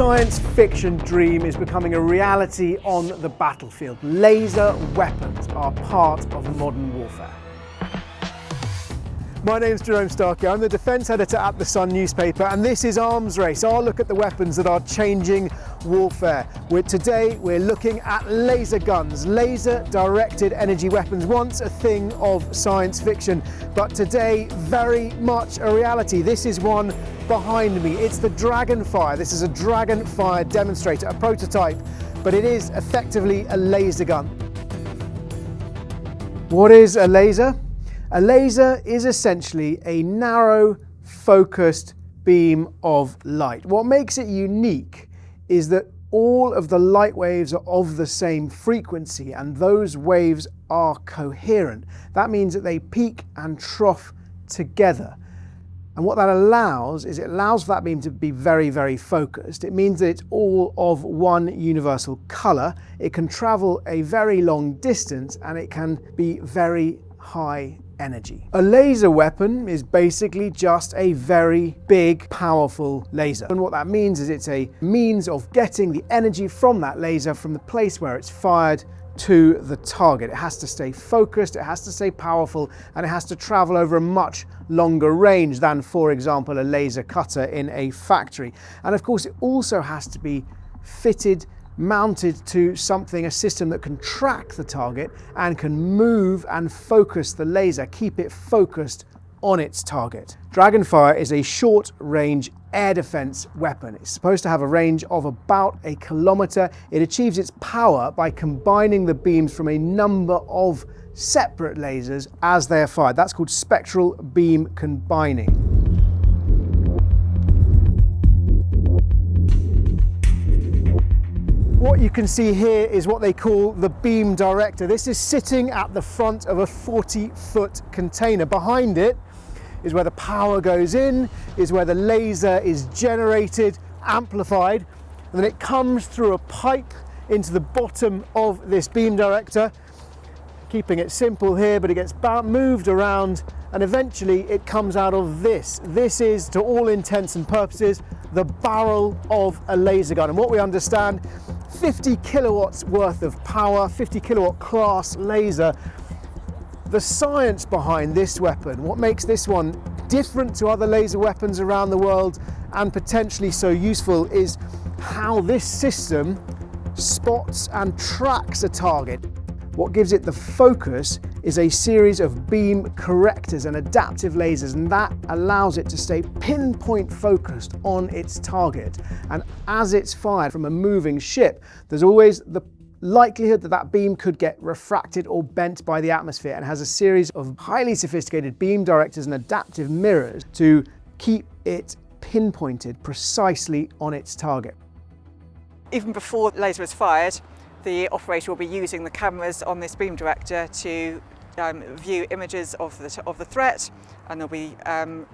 science fiction dream is becoming a reality on the battlefield. Laser weapons are part of modern warfare. My name's Jerome Starkey, I'm the defence editor at The Sun newspaper, and this is Arms Race, our look at the weapons that are changing warfare. Today we're looking at laser guns, laser-directed energy weapons, once a thing of science fiction, but today very much a reality. This is one behind me. It's the Dragonfire. This is a Dragonfire demonstrator, a prototype, but it is effectively a laser gun. What is a laser? A laser is essentially a narrow, focused beam of light. What makes it unique is that all of the light waves are of the same frequency, and those waves are coherent. That means that they peak and trough together. And what that allows is it allows for that beam to be very, very focused. It means that it's all of one universal color. It can travel a very long distance, and it can be very high energy. A laser weapon is basically just a very big, powerful laser. And what that means is it's a means of getting the energy from that laser from the place where it's fired to the target. It has to stay focused, it has to stay powerful, and it has to travel over a much longer range than, for example, a laser cutter in a factory. And of course, it also has to be fitted, mounted to something, a system that can track the target and can move and focus the laser, keep it focused on its target. Dragonfire is a short-range air defense weapon. It's supposed to have a range of about 1 kilometer. It achieves its power by combining the beams from a number of separate lasers as they are fired. That's called spectral beam combining. What you can see here is what they call the beam director. This is sitting at the front of a 40-foot container. Behind it is where the power goes in, is where the laser is generated, amplified, and then it comes through a pipe into the bottom of this beam director. Keeping it simple here, but it gets moved around, and eventually it comes out of this. This is, to all intents and purposes, the barrel of a laser gun. And what we understand, 50 kilowatts worth of power, 50 kilowatt class laser. The science behind this weapon, what makes this one different to other laser weapons around the world and potentially so useful, is how this system spots and tracks a target. What gives it the focus is a series of beam correctors and adaptive lasers, and that allows it to stay pinpoint focused on its target. And as it's fired from a moving ship, there's always the likelihood that that beam could get refracted or bent by the atmosphere, and has a series of highly sophisticated beam directors and adaptive mirrors to keep it pinpointed precisely on its target. Even before the laser is fired, the operator will be using the cameras on this beam director to view images of the threat, and there'll be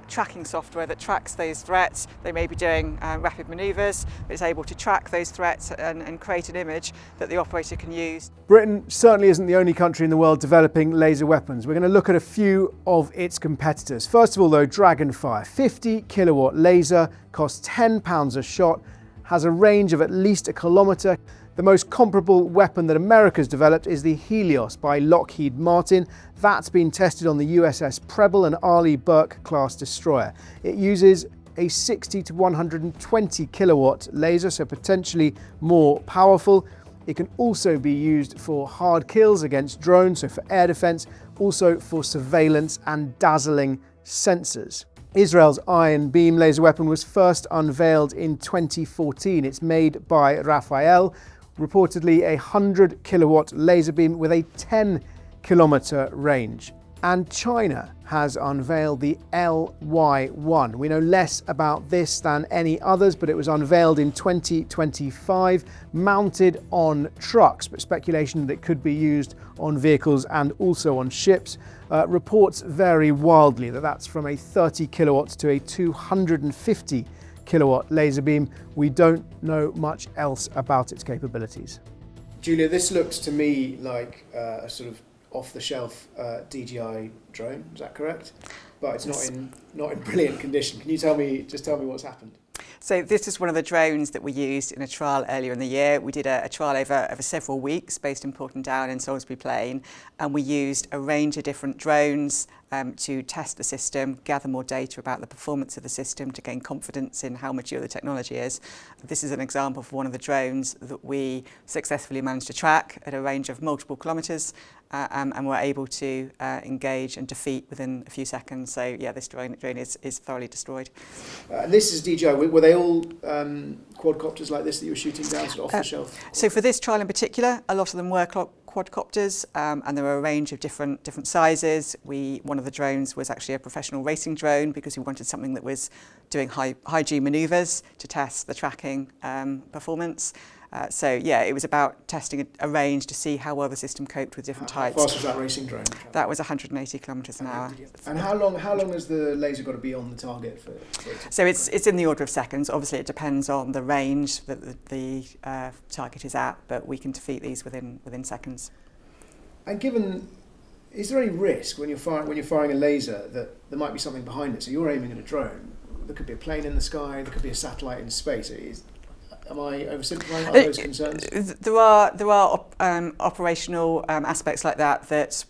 tracking software that tracks those threats. They may be doing rapid manoeuvres, but it's able to track those threats and create an image that the operator can use. Britain certainly isn't the only country in the world developing laser weapons. We're going to look at a few of its competitors. First of all though, Dragonfire, 50 kilowatt laser, costs £10 a shot, has a range of at least 1 kilometer. The most comparable weapon that America's developed is the Helios by Lockheed Martin. That's been tested on the USS Preble, an Arleigh Burke class destroyer. It uses a 60 to 120 kilowatt laser, so potentially more powerful. It can also be used for hard kills against drones, so for air defense, also for surveillance and dazzling sensors. Israel's Iron Beam laser weapon was first unveiled in 2014. It's made by Rafael, reportedly a 100 kilowatt laser beam with a 10 kilometer range. And China has unveiled the LY-1. We know less about this than any others, but it was unveiled in 2025, mounted on trucks, but speculation that it could be used on vehicles and also on ships. Reports vary wildly that that's from a 30 kilowatts to a 250 kilowatt laser beam. We don't know much else about its capabilities. Julia, this looks to me like a sort of off-the-shelf DJI drone. Is that correct? But it's not in brilliant condition. Can you just tell me what's happened? So this is one of the drones that we used in a trial earlier in the year. We did a trial over several weeks based in Porton Down and Salisbury Plain, and we used a range of different drones to test the system, gather more data about the performance of the system to gain confidence in how mature the technology is. This is an example of one of the drones that we successfully managed to track at a range of multiple kilometres and were able to engage and defeat within a few seconds. So yeah, this drone is thoroughly destroyed. This is DJI. Were they all quadcopters like this that you were shooting down sort of off the shelf? So for this trial in particular, a lot of them were quadcopters, and there were a range of different sizes. One of the drones was actually a professional racing drone because we wanted something that was doing high G manoeuvres to test the tracking performance. So yeah, it was about testing a range to see how well the system coped with different types. How fast was that racing drone? That was 180 kilometres an hour. And how long has the laser got to be on the target for So it's in the order of seconds. Obviously, it depends on the range that the target is at, but we can defeat these within seconds. And is there any risk when you're firing a laser that there might be something behind it? So you're aiming at a drone. There could be a plane in the sky. There could be a satellite in space. Am I oversimplifying? Are those concerns? There are operational aspects like that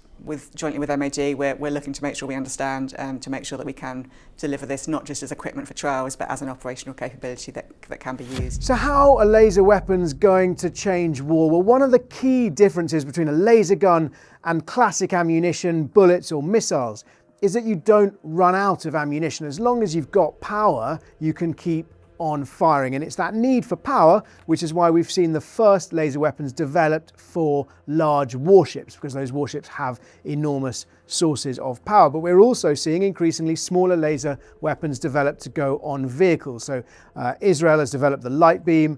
jointly with MOD, we're looking to make sure we understand to make sure that we can deliver this not just as equipment for trials, but as an operational capability that can be used. So how are laser weapons going to change war? Well, one of the key differences between a laser gun and classic ammunition, bullets or missiles, is that you don't run out of ammunition. As long as you've got power, you can keep on firing, and it's that need for power which is why we've seen the first laser weapons developed for large warships, because those warships have enormous sources of power. But we're also seeing increasingly smaller laser weapons developed to go on vehicles. So Israel has developed the light beam,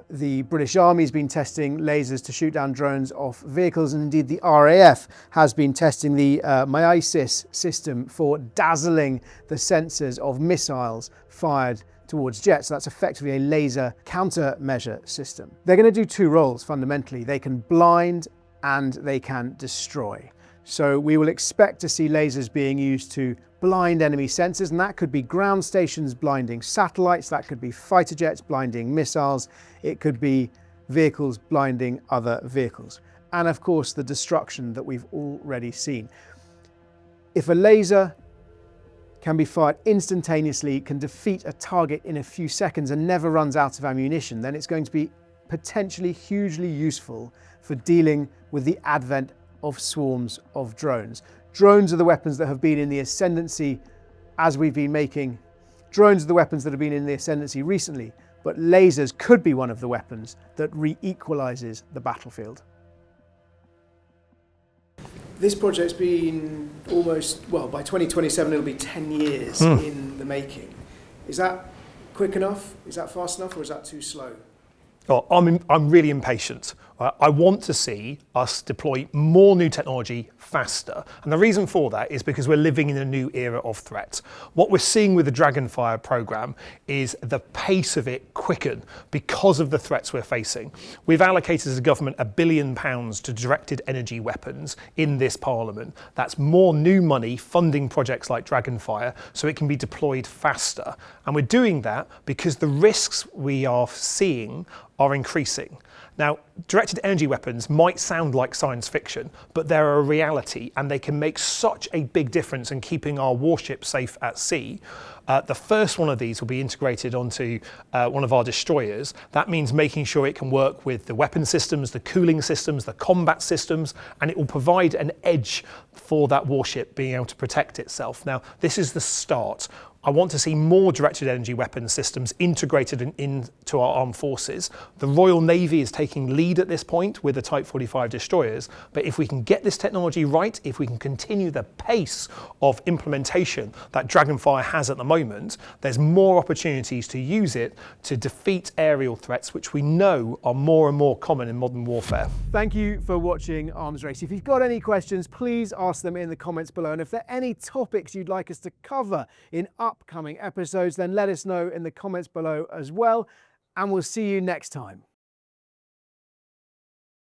the British Army has been testing lasers to shoot down drones off vehicles, and indeed the RAF has been testing the MBDAs system for dazzling the sensors of missiles fired towards jets. So that's effectively a laser countermeasure system. They're going to do two roles fundamentally. They can blind and they can destroy. So we will expect to see lasers being used to blind enemy sensors, and that could be ground stations blinding satellites, that could be fighter jets blinding missiles, it could be vehicles blinding other vehicles. And of course the destruction that we've already seen. If a laser can be fired instantaneously, can defeat a target in a few seconds and never runs out of ammunition, then it's going to be potentially hugely useful for dealing with the advent of swarms of drones. Drones are the weapons that have been in the ascendancy as we've been making. Drones are the weapons that have been in the ascendancy recently, but lasers could be one of the weapons that re-equalizes the battlefield. This project's been by 2027 it'll be 10 years in the making. Is that quick enough? Is that fast enough, or is that too slow? Oh, I'm really impatient. I want to see us deploy more new technology faster. And the reason for that is because we're living in a new era of threat. What we're seeing with the Dragonfire program is the pace of it quicken because of the threats we're facing. We've allocated as a government £1 billion to directed energy weapons in this parliament. That's more new money funding projects like Dragonfire so it can be deployed faster. And we're doing that because the risks we are seeing are increasing. Now, directed energy weapons might sound like science fiction, but they're a reality and they can make such a big difference in keeping our warships safe at sea. The first one of these will be integrated onto one of our destroyers. That means making sure it can work with the weapon systems, the cooling systems, the combat systems, and it will provide an edge for that warship being able to protect itself. Now, this is the start. I want to see more directed energy weapon systems integrated into our armed forces. The Royal Navy is taking lead at this point with the Type 45 destroyers, but if we can get this technology right, if we can continue the pace of implementation that Dragonfire has at the moment, there's more opportunities to use it to defeat aerial threats, which we know are more and more common in modern warfare. Thank you for watching Arms Race. If you've got any questions, please ask them in the comments below. And if there are any topics you'd like us to cover in upcoming episodes, then let us know in the comments below as well. And we'll see you next time.